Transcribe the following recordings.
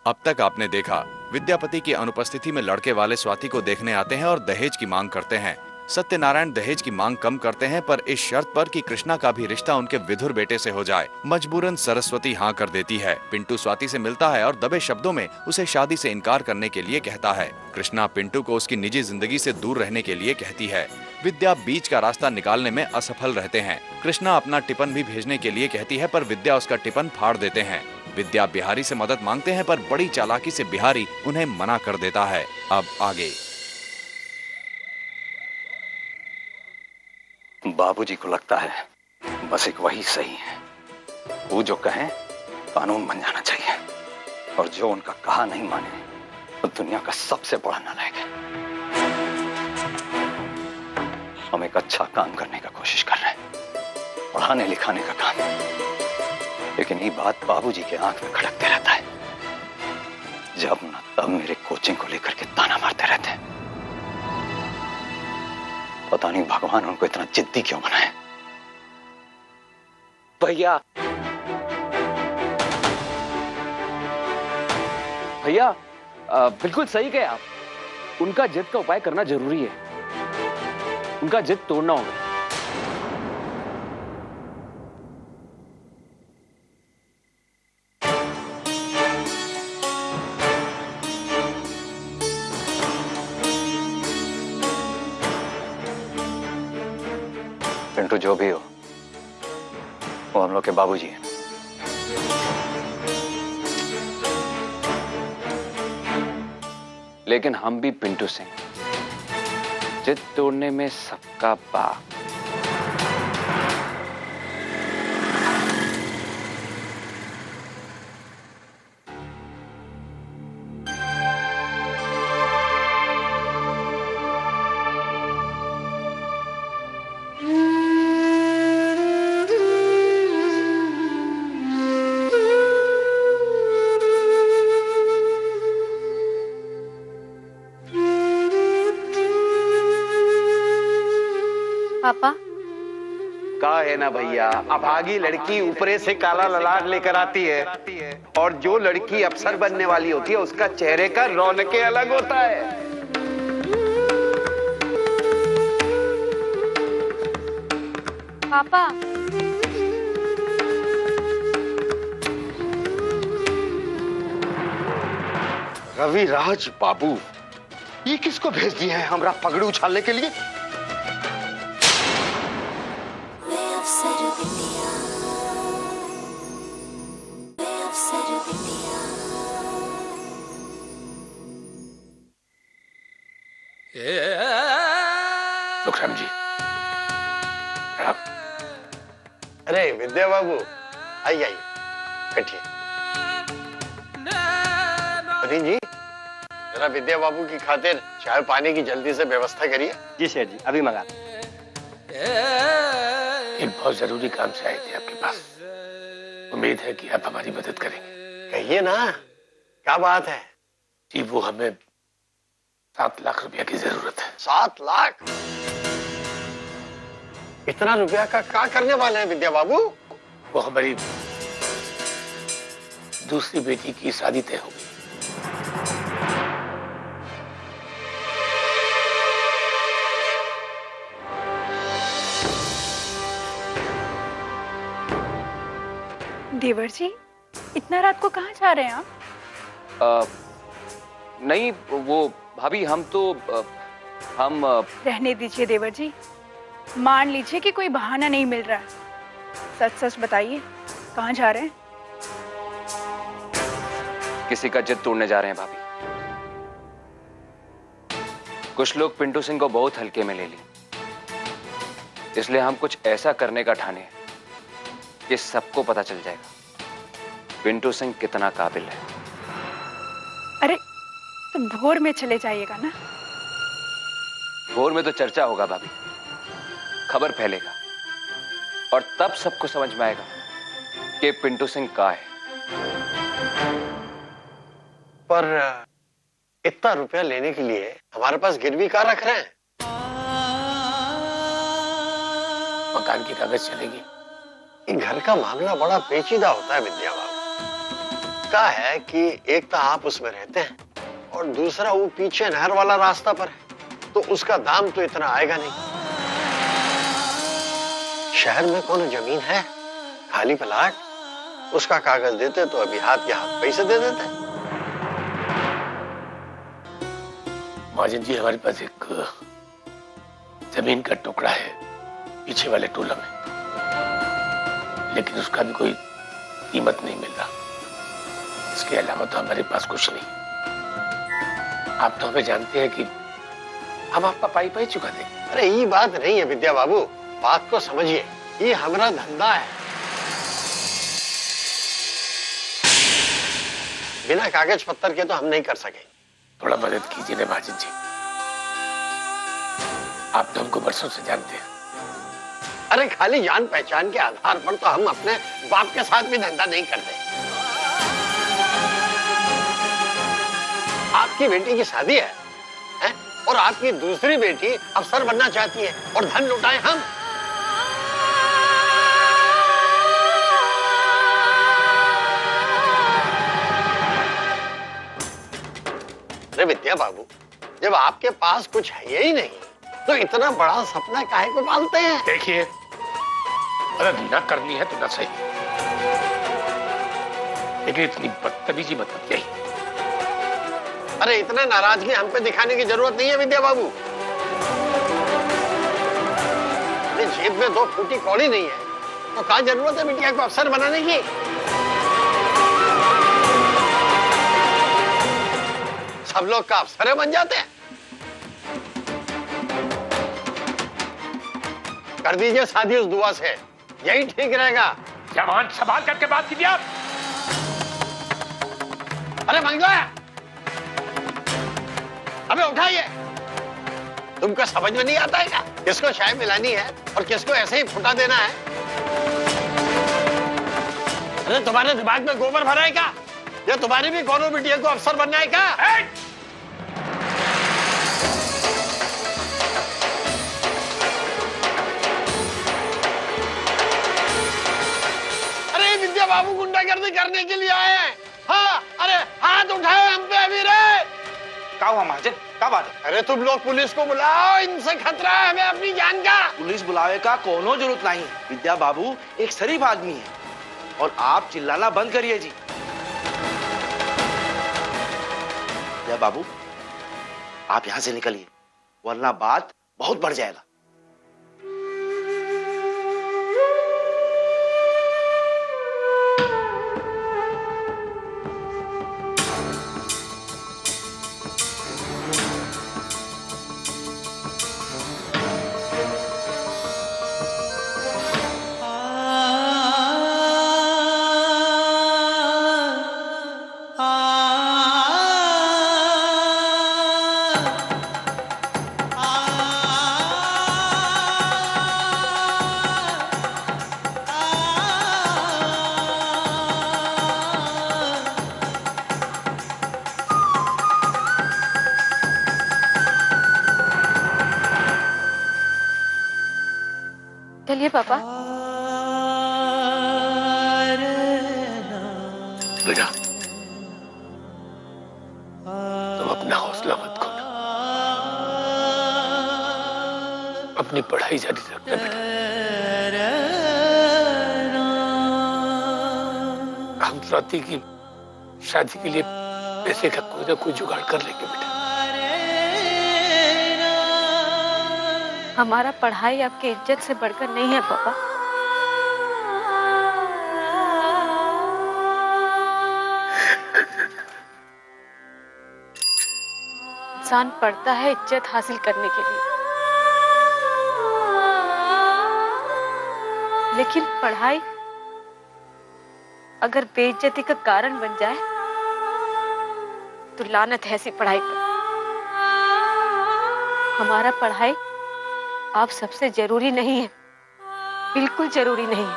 अब तक आपने देखा, विद्यापति की अनुपस्थिति में लड़के वाले स्वाति को देखने आते हैं और दहेज की मांग करते हैं। सत्यनारायण दहेज की मांग कम करते हैं, पर इस शर्त पर कि कृष्णा का भी रिश्ता उनके विधुर बेटे से हो जाए। मजबूरन सरस्वती हाँ कर देती है। पिंटू स्वाति से मिलता है और दबे शब्दों में उसे शादी से इनकार करने के लिए कहता है। कृष्णा पिंटू को उसकी निजी जिंदगी से दूर रहने के लिए कहती है। विद्या बीच का रास्ता निकालने में असफल रहते हैं। कृष्णा अपना टिफिन भी भेजने के लिए कहती है, पर विद्या उसका टिफिन फाड़ देते हैं। विद्या बिहारी से मदद मांगते हैं, पर बड़ी चालाकी से बिहारी उन्हें मना कर देता है। अब आगे। बाबूजी को लगता है बस एक वही सही है। वो जो कहें कानून बन जाना चाहिए, और जो उनका कहा नहीं माने वो दुनिया का सबसे बड़ा नालायक है। हम एक अच्छा काम करने का कोशिश कर रहे हैं, पढ़ाने लिखाने का काम, लेकिन ये बात बाबूजी के आंख में खड़कते रहता है। जब न तब मेरे कोचिंग को लेकर के ताना मारते रहते हैं। पता नहीं भगवान उनको इतना जिद्दी क्यों बनाए। भैया भैया बिल्कुल सही कहे आप। उनका जिद का उपाय करना जरूरी है। उनका जिद तोड़ना होगा। पिंटू जो भी हो, वो हम लोग के बाबूजी हैं। लेकिन हम भी पिंटू सिंह, जिद तोड़ने में सबका बाप। पापा का है ना भैया, अभागी लड़की ऊपरे से काला ललाट लेकर आती है, और जो लड़की अफसर बनने वाली होती है उसका चेहरे का रौनके अलग होता है। पापा रविराज बाबू, ये किसको भेज दिया है हमरा पगड़ी उछालने के लिए? सुखराम जी, अरे विद्या बाबू, आइए आइए, बैठिए। अनिल जी, जरा विद्या बाबू की खातिर चाय पानी की जल्दी से व्यवस्था करिए। जी शेठ जी, अभी मंगा। एक बहुत जरूरी काम से आए थे आपके पास। उम्मीद है कि आप हमारी मदद करेंगे। कहिए ना, क्या बात है? जी, वो हमें 7 लाख रुपया की जरूरत है। 7 लाख? इतना रुपया का क्या करने वाले हैं विद्या बाबू? वो हमारी दूसरी बेटी की शादी तय हो गई। देवर जी, इतना रात को कहाँ जा रहे हैं आप? नहीं वो भाभी, हम तो हम रहने दीजिए देवर जी। मान लीजिए कि कोई बहाना नहीं मिल रहा है। सच सच बताइए, कहाँ जा रहे हैं? किसी का जिद तोड़ने जा रहे हैं भाभी। कुछ लोग पिंटू सिंह को बहुत हल्के में ले ली, इसलिए हम कुछ ऐसा करने का ठाने कि सबको पता चल जाएगा पिंटू सिंह कितना काबिल है। अरे तो भोर में चले जाइएगा ना। भोर में तो चर्चा होगा भाभी, खबर फैलेगा, और तब सबको समझ में आएगा कि पिंटू सिंह का है। पर इतना रुपया लेने के लिए हमारे पास गिरवी कहाँ रख रहे हैं? मकान की कागज चलेगी। ये घर का मामला बड़ा पेचीदा होता है विद्या बाबू। उसका है कि एक तो आप उसमें रहते हैं और दूसरा वो पीछे नहर वाला रास्ता पर है, तो उसका दाम तो इतना आएगा नहीं। शहर में कौन जमीन है, खाली प्लाट, उसका कागज देते तो अभी हाथ के हाथ पैसे दे देते। महाजन जी, हमारे पास एक जमीन का टुकड़ा है पीछे वाले टोला में, लेकिन उसका भी कोई कीमत नहीं मिल रहा। इसके अलावा तो हमारे पास कुछ नहीं। आप तो हमें जानते हैं कि हम आपका पाई पाई चुका देंगे। अरे ये बात नहीं है विद्या बाबू, बात को समझिए, ये हमारा धंधा है। बिना कागज पत्तर के तो हम नहीं कर सके। थोड़ा मदद कीजिए ना महाजन जी, आप तो हमको बरसों से जानते हैं। अरे खाली जान पहचान के आधार पर तो हम अपने बाप के साथ भी धंधा नहीं करते। आपकी बेटी की शादी है, हैं? और आपकी दूसरी बेटी अफसर बनना चाहती है और धन लुटाए हम। अरे विद्या बाबू, जब आपके पास कुछ है ही नहीं तो इतना बड़ा सपना काहे को पालते हैं? देखिए, मदद न करनी है तो न सही, लेकिन इतनी बदतमीजी मत करिए। अरे इतना नाराजगी हम पे दिखाने की जरूरत नहीं है विद्या बाबू। अपनी जेब में 2 फूटी कौड़ी नहीं है तो क्या जरूरत है बिटिया को अफसर बनाने की? सब लोग का अफसर बन जाते हैं। कर दीजिए शादी उस दुआ से, यही ठीक रहेगा। जवान संभाल करके बात कीजिए आप। अरे मंगला, अबे उठाइए। तुमको समझ में नहीं आता है क्या? किसको चाय मिलानी है और किसको ऐसे ही फुटा देना है? अरे तुम्हारे दिमाग में गोबर भरा है क्या? या तुम्हारी भी कौनो बिटिया को अफसर बनना है क्या? अरे विद्या बाबू गुंडागर्दी करने के लिए आए हैं। हाँ, अरे हाथ उठाओ हम पे अभी रे। क्या हुआ महाजन, क्या बात है? अरे तुम लोग पुलिस को बुलाओ, इनसे खतरा है हमें अपनी जान का। पुलिस बुलावे का कोनो जरूरत नहीं। विद्या बाबू एक शरीफ आदमी है और आप चिल्लाना बंद करिए जी। विद्या बाबू, आप यहां से निकलिए, वरना बात बहुत बढ़ जाएगा। चलिए पापा। बेटा, तुम अपना हौसला मत खोना, अपनी पढ़ाई जारी रखना बेटा। हम स्वाति की शादी के लिए पैसे का कोई ना कोई जुगाड़ कर लेंगे बेटा। हमारा पढ़ाई आपकी इज्जत से बढ़कर नहीं है पापा। इंसान पढ़ता है इज्जत हासिल करने के लिए, लेकिन पढ़ाई अगर बेइज्जती का कारण बन जाए तो लानत है ऐसी पढ़ाई पर। हमारा पढ़ाई आप सबसे जरूरी नहीं है, बिल्कुल जरूरी नहीं है।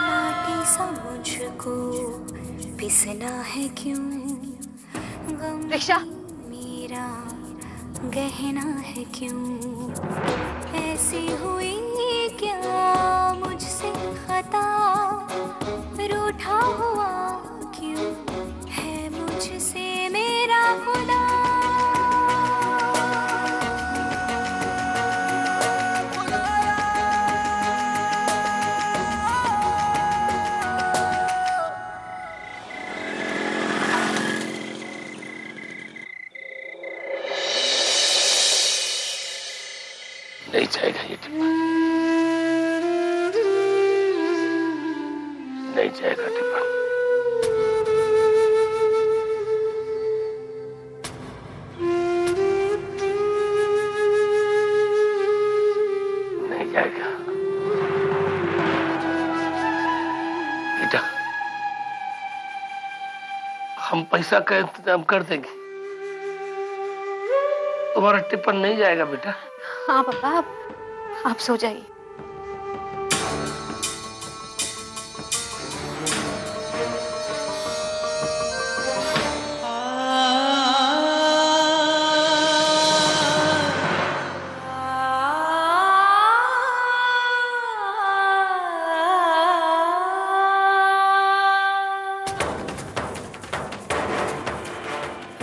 माटी सा मुझको पिसना है क्यों, गम रिक्शा मेरा गहना है क्यों, ऐसी हुई क्या मुझसे खता, रूठा हुआ जाएगा टिप्पण। नहीं जाएगा बेटा, हम पैसा का इंतजाम कर देंगे, तुम्हारा टिप्पण नहीं जाएगा बेटा। हाँ पापा, आप सो जाइए।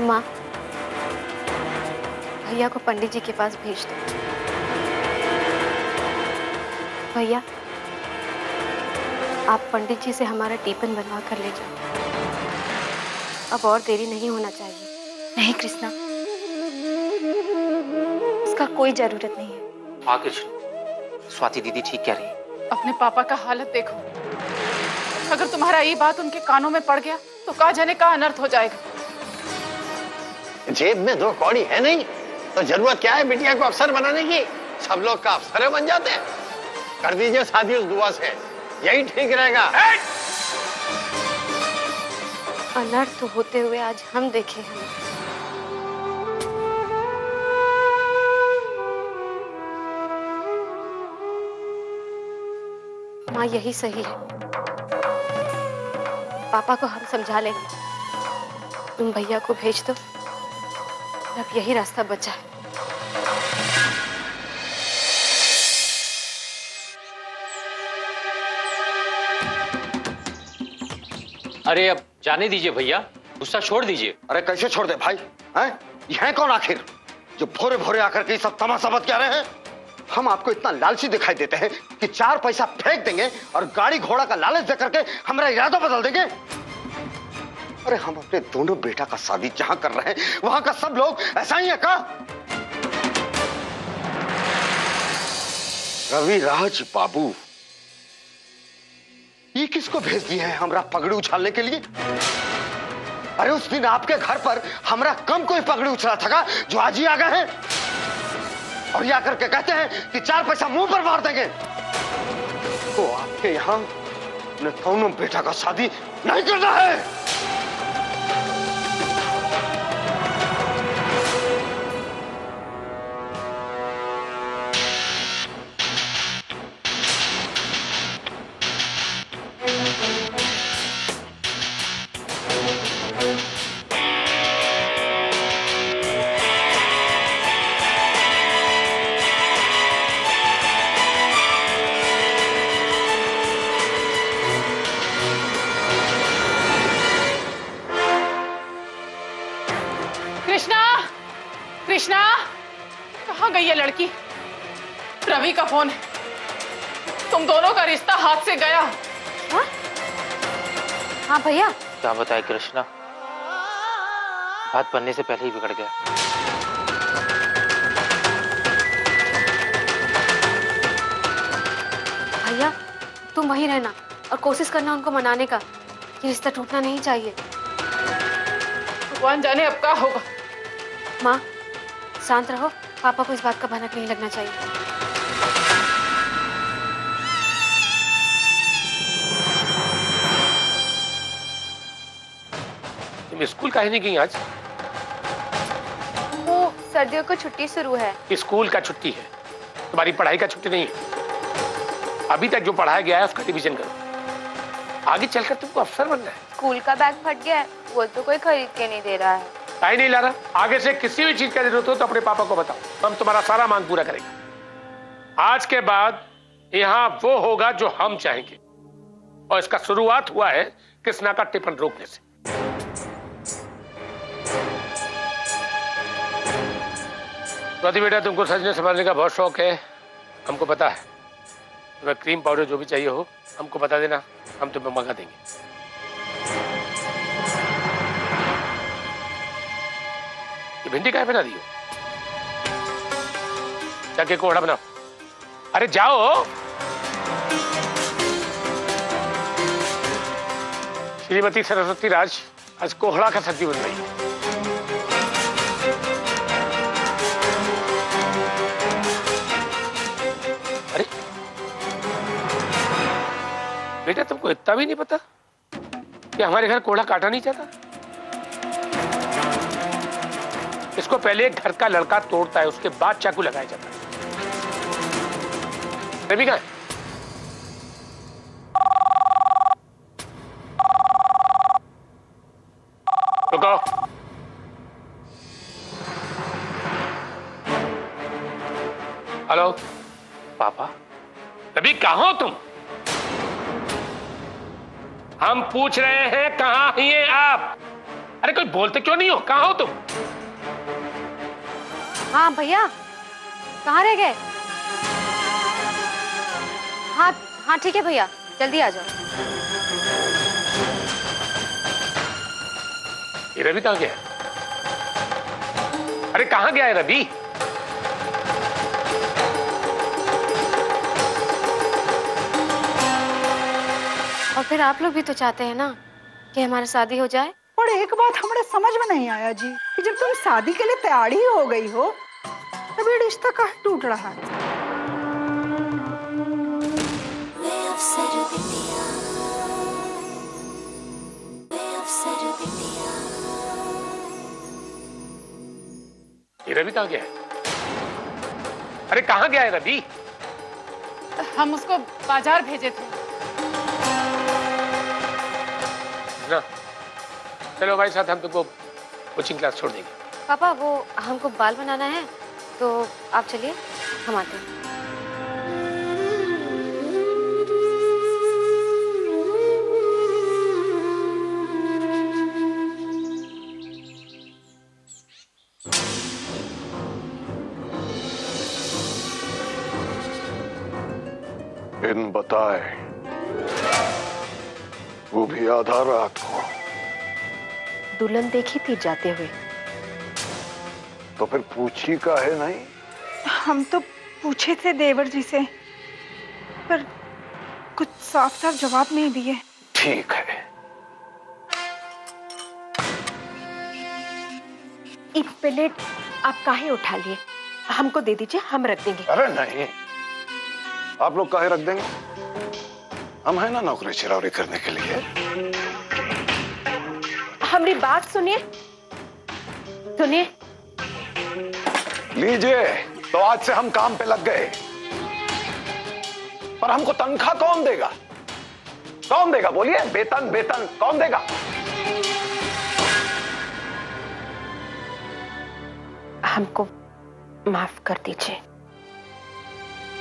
माँ, भैया को पंडित जी के पास भेज दो। भैया, आप पंडित जी से हमारा टिफिन बनवा कर ले जाओ। अब और देरी नहीं होना चाहिए। नहीं कृष्णा, इसका कोई जरूरत नहीं है। हाँ कृष्ण, स्वाति दीदी ठीक कह रही है। अपने पापा का हालत देखो, अगर तुम्हारा ये बात उनके कानों में पड़ गया तो कहा जाने का अनर्थ हो जाएगा। जेब में 2 कौड़ी है नहीं तो जरूरत क्या है बिटिया को अफसर बनाने की? सब लोग का अफसर बन जाते हैं। कर दीजिए शादी उस दुआ से, यही ठीक रहेगा। अनर्थ तो होते हुए आज हम देखे हैं। माँ, यही सही है। पापा को हम समझा लेंगे। तुम भैया को भेज दो, अब यही रास्ता बचा है। अरे अब जाने दीजिए भैया, गुस्सा छोड़ दीजिए। अरे कैसे छोड़ दे भाई? हैं? ये है कौन आखिर जो भोरे भोरे आकर के सब तमाशा बत क्या रहे हैं? हम आपको इतना लालची दिखाई देते हैं कि 4 पैसा फेंक देंगे और गाड़ी घोड़ा का लालच दे करके हमारा इरादा बदल देंगे। अरे हम अपने दोनों बेटा का शादी जहां कर रहे हैं वहां का सब लोग ऐसा ही है का? रविराज बाबू, ये किसको भेज दिया है हमरा पगड़ी उछालने के लिए? अरे उस दिन आपके घर पर हमरा कम कोई पगड़ी उछला था जो आज ही आ गए हैं और ये आकर के कहते हैं कि 4 पैसा मुंह पर मार देंगे। तो आपके यहां न दोनों बेटा का शादी नहीं करना है। कृष्णा, कहाँ गई है लड़की? रवि का फोन है, तुम दोनों का रिश्ता हाथ से गया। हाँ? हाँ भैया। क्या बताए कृष्णा, बात बनने से पहले ही बिगड़ गया। भैया, तुम वहीं रहना और कोशिश करना उनको मनाने का। ये रिश्ता टूटना नहीं चाहिए। भगवान जाने अब क्या होगा। माँ, शांत रहो। पापा को इस बात का भनक नहीं लगना चाहिए। तुम स्कूल काहे नहीं गई आज? वो सर्दियों को छुट्टी शुरू है। स्कूल का छुट्टी है, तुम्हारी पढ़ाई का छुट्टी नहीं है। अभी तक जो पढ़ाया गया है उसका रिवीजन करो। आगे चलकर तुमको अफसर बनना है। स्कूल का बैग फट गया है, वो तो कोई खरीद के नहीं दे रहा है। काहे नहीं ला रहा? आगे से किसी भी चीज का जरूरत हो तो अपने पापा को बताओ, हम तुम्हारा सारा मांग पूरा करेंगे। आज के बाद यहाँ वो होगा जो हम चाहेंगे, और इसका शुरुआत हुआ है कृष्णा का टिफिन रोकने से। स्वाति बेटा, तुमको सजने संभालने का बहुत शौक है, हमको पता है। तुम्हें क्रीम पाउडर जो भी चाहिए हो हमको बता देना, हम तुम्हें मंगा देंगे। ये भिंडी काहे बना दी हो? जाके कोहड़ा बनाओ। अरे जाओ। श्रीमती सरस्वती राज आज कोहड़ा का सब्जी बन रही है। अरे बेटा, तुमको इतना भी नहीं पता कि हमारे घर कोहड़ा काटा नहीं जाता? इसको पहले एक घर का लड़का तोड़ता है, उसके बाद चाकू लगाया जाता है। रवि कहाँ है? रुको। हेलो पापा। रवि कहाँ हो तुम? हम पूछ रहे हैं कहाँ हैं आप? अरे कोई बोलते क्यों नहीं हो? कहाँ हो तुम? हाँ भैया, कहाँ रह गए? हाँ हाँ ठीक है भैया, जल्दी आ जाओ। ये रवि कहाँ गया? अरे कहाँ गया है रवि? और फिर आप लोग भी तो चाहते हैं ना कि हमारी शादी हो जाए। और एक बात हमारे समझ में नहीं आया जी कि जब तुम शादी के लिए तैयार ही हो गई हो तब ये रिश्ता काहे टूट रहा है? ये रवि कहाँ गया है? अरे कहाँ गया है रवि? हम उसको बाजार भेजे थे। ना चलो भाई साथ, हम तुमको कोचिंग क्लास छोड़ देंगे। पापा वो हमको बाल बनाना है तो आप चलिए, हम आते हैं। इन बताए, वो भी आधा रात को। दुल्हन देखी थी जाते हुए। तो फिर पूछी काहे नहीं? हम तो पूछे थे देवर जी से, पर कुछ साफ साफ जवाब नहीं दिए। ठीक है। एक प्लेट आप काहे उठा लिए? हमको दे दीजिए, हम रख देंगे। अरे नहीं, आप लोग काहे रख देंगे? हम है ना नौकरी चिरौरी करने के लिए। हमारी बात सुनिए, सुनिए। लीजिए, तो आज से हम काम पे लग गए। पर हमको तनख्वाह कौन देगा? कौन देगा बोलिए? वेतन वेतन कौन देगा? हमको माफ कर दीजिए।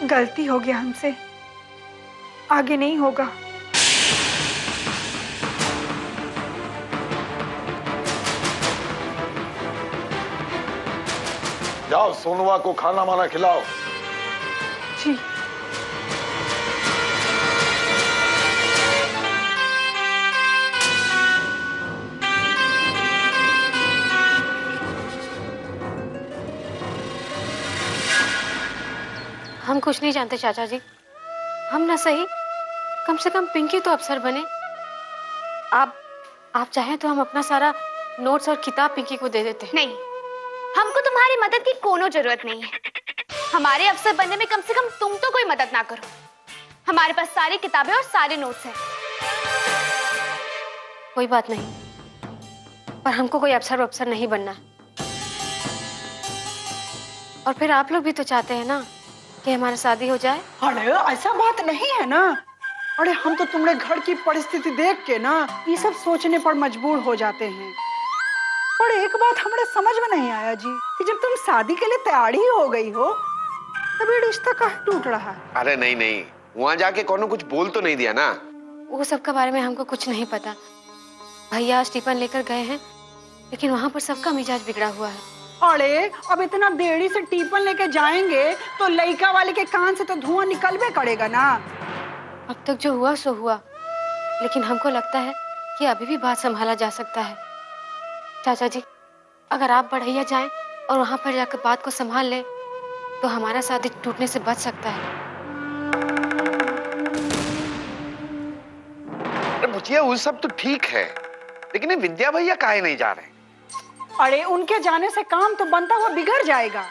गलती हो गया हमसे, आगे नहीं होगा। जाओ सोनुआ को खाना वाना खिलाओ। जी। हम कुछ नहीं जानते चाचा जी, हम ना सही कम से कम पिंकी तो अफसर बने। आप चाहें तो हम अपना सारा नोट्स और किताब पिंकी को दे देते। नहीं, हमको तुम्हारी मदद की कोनो जरूरत नहीं है। हमारे अफसर बनने में कम से कम तुम तो कोई मदद ना करो। हमारे पास सारी किताबें और सारे नोट्स हैं। कोई बात नहीं, पर हमको कोई अफसर नहीं बनना। और फिर आप लोग भी तो चाहते हैं ना कि हमारी शादी हो जाए। अरे ऐसा बात नहीं है ना। अरे हम तो तुम्हारे घर की परिस्थिति देख के ना ये सब सोचने पर मजबूर हो जाते हैं। और एक बात हमारे समझ में नहीं आया जी कि जब तुम शादी के लिए तैयार ही हो गई हो तब ये रिश्ता काहे टूट रहा है? अरे नहीं नहीं, वहां जाके कौन कुछ बोल तो नहीं दिया ना? वो सब के बारे में हमको कुछ नहीं पता। भैया स्टीफन लेकर गए हैं, लेकिन वहाँ पर सबका मिजाज बिगड़ा हुआ है। अरे अब इतना देरी से टिफिन लेके जाएंगे तो लड़का वाले के कान से तो धुआं निकलबे करेगा ना। अब तक जो हुआ सो हुआ, लेकिन हमको लगता है कि अभी भी बात संभाला जा सकता है। चाचा जी, अगर आप बढ़ैया जाएं और वहां पर जाकर बात को संभाल लें तो हमारा शादी टूटने से बच सकता है। सोचिए वो सब तो ठीक है, लेकिन ये विद्या भैया काहे नहीं जा रहे? अरे उनके जाने से काम तो बनता हुआ बिगड़ जाएगा।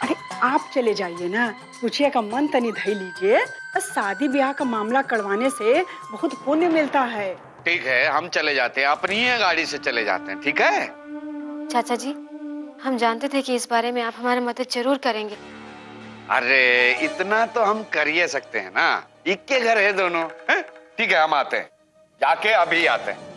अरे आप चले जाइए ना, पूछिए का मन तनी धई लीजिए। शादी ब्याह का मामला करवाने से बहुत पुण्य मिलता है। ठीक है, हम चले जाते हैं, अपनी ही गाड़ी से चले जाते हैं, ठीक है? चाचा जी, हम जानते थे कि इस बारे में आप हमारी मदद जरूर करेंगे। अरे इतना तो हम कर ही सकते हैं ना, इक्के घर है दोनों। ठीक है, हम आते हैं, जाके अभी आते हैं।